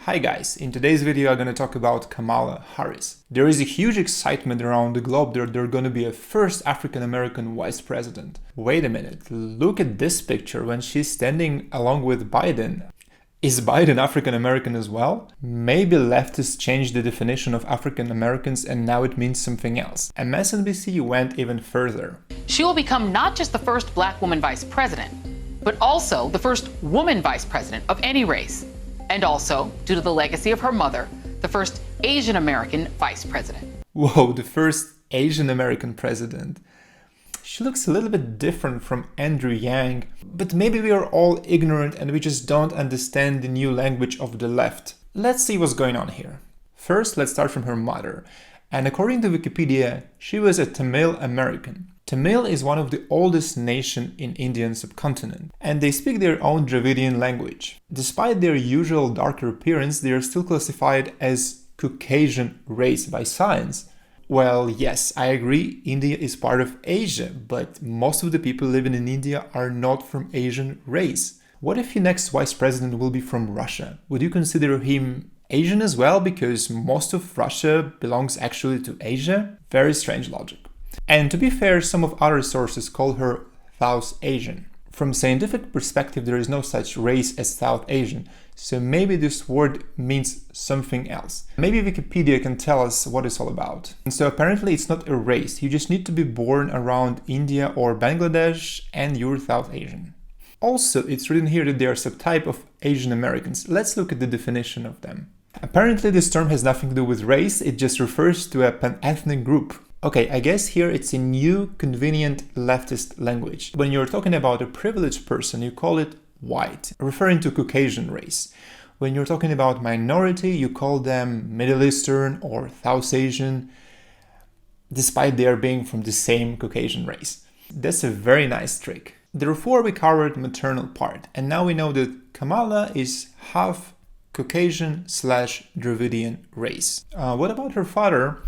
Hi guys, in today's video I'm going to talk about Kamala Harris. There is a huge excitement around the globe that there's going to be a first African-American vice president. Wait a minute, look at this picture when she's standing along with Biden. Is Biden African-American as well? Maybe leftists changed the definition of African-Americans and now it means something else. MSNBC went even further. She will become not just the first black woman vice president, but also the first woman vice president of any race. And also, due to the legacy of her mother, the first Asian American vice president. Whoa, the first Asian American president. She looks a little bit different from Andrew Yang, but maybe we are all ignorant and we just don't understand the new language of the left. Let's see what's going on here. First, let's start from her mother. And according to Wikipedia, she was a Tamil American. Tamil is one of the oldest nations in Indian subcontinent, and they speak their own Dravidian language. Despite their usual darker appearance, they are still classified as Caucasian race by science. Well, yes, I agree, India is part of Asia, but most of the people living in India are not from Asian race. What if your next vice president will be from Russia? Would you consider him Asian as well, because most of Russia belongs actually to Asia? Very strange logic. And to be fair, some of other sources call her South Asian. From scientific perspective, there is no such race as South Asian, so maybe this word means something else. Maybe Wikipedia can tell us what it's all about. And so apparently it's not a race, you just need to be born around India or Bangladesh and you're South Asian. Also, it's written here that they are a subtype of Asian Americans. Let's look at the definition of them. Apparently this term has nothing to do with race, it just refers to a pan-ethnic group. Okay, I guess here it's a new, convenient leftist language. When you're talking about a privileged person, you call it white, referring to Caucasian race. When you're talking about minority, you call them Middle Eastern or South Asian, despite their being from the same Caucasian race. That's a very nice trick. Therefore, we covered maternal part, and now we know that Kamala is half Caucasian/Dravidian race. What about her father?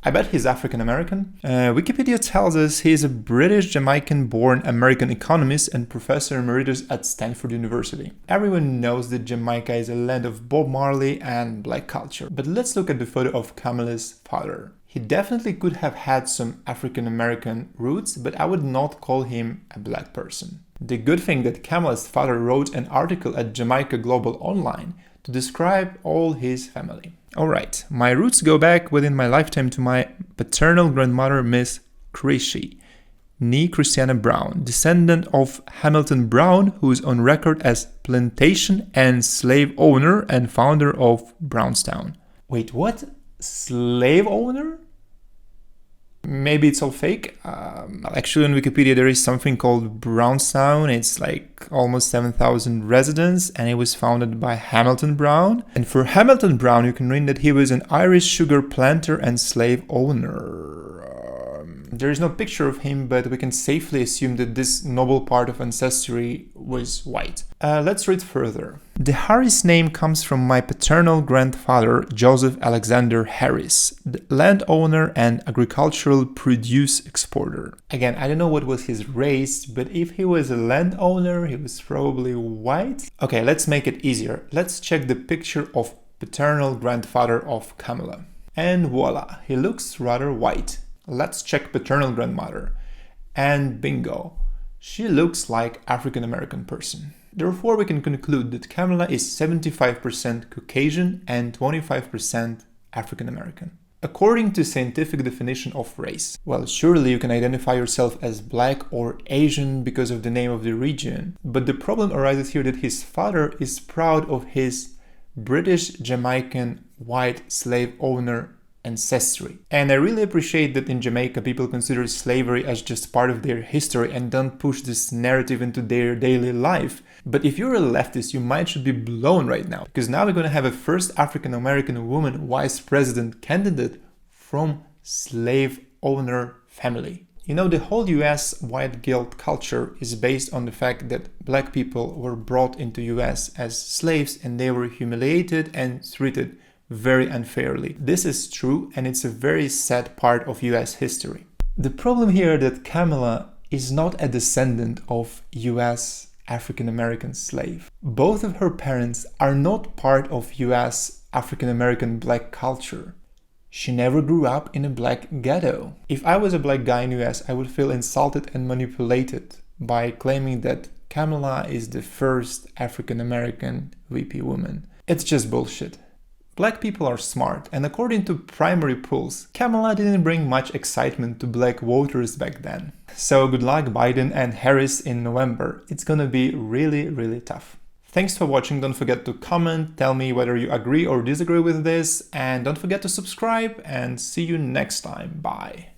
I bet he's African-American. Wikipedia tells us he is a British Jamaican-born American economist and professor emeritus at Stanford University. Everyone knows that Jamaica is a land of Bob Marley and black culture. But let's look at the photo of Kamala's father. He definitely could have had some African-American roots, but I would not call him a black person. The good thing that Kamala's father wrote an article at Jamaica Global Online to describe all his family. Alright, my roots go back within my lifetime to my paternal grandmother, Miss Chrissy, nee Christiana Brown, descendant of Hamilton Brown, who is on record as plantation and slave owner and founder of Brownstown. Wait, what? Slave owner? Maybe it's all fake. Actually, on Wikipedia, there is something called Brownstown. It's like almost 7,000 residents, and it was founded by Hamilton Brown. And for Hamilton Brown, you can read that he was an Irish sugar planter and slave owner. There is no picture of him, but we can safely assume that this noble part of ancestry was white. Let's read further. The Harris name comes from my paternal grandfather, Joseph Alexander Harris, the landowner and agricultural produce exporter. Again, I don't know what was his race, but if he was a landowner, he was probably white. Okay, let's make it easier. Let's check the picture of paternal grandfather of Kamala. And voila, he looks rather white. Let's check paternal grandmother. And bingo, she looks like African-American person. Therefore, we can conclude that Kamala is 75% Caucasian and 25% African-American. According to scientific definition of race, well, surely you can identify yourself as black or Asian because of the name of the region. But the problem arises here that his father is proud of his British Jamaican white slave owner ancestry. And I really appreciate that in Jamaica people consider slavery as just part of their history and don't push this narrative into their daily life. But if you're a leftist, your mind should be blown right now, because now we're going to have a first African-American woman vice president candidate from slave owner family. You know, the whole US white guilt culture is based on the fact that black people were brought into US as slaves and they were humiliated and treated very unfairly. This is true, and it's a very sad part of US history. The problem here is that Kamala is not a descendant of US African American slave. Both of her parents are not part of US African American black culture. She never grew up in a black ghetto. If I was a black guy in US, I would feel insulted and manipulated by claiming that Kamala is the first African American VP woman. It's just bullshit. Black people are smart, and according to primary polls, Kamala didn't bring much excitement to black voters back then. So good luck Biden and Harris in November. It's gonna be really, really tough. Thanks for watching. Don't forget to comment, tell me whether you agree or disagree with this, and don't forget to subscribe, and see you next time. Bye.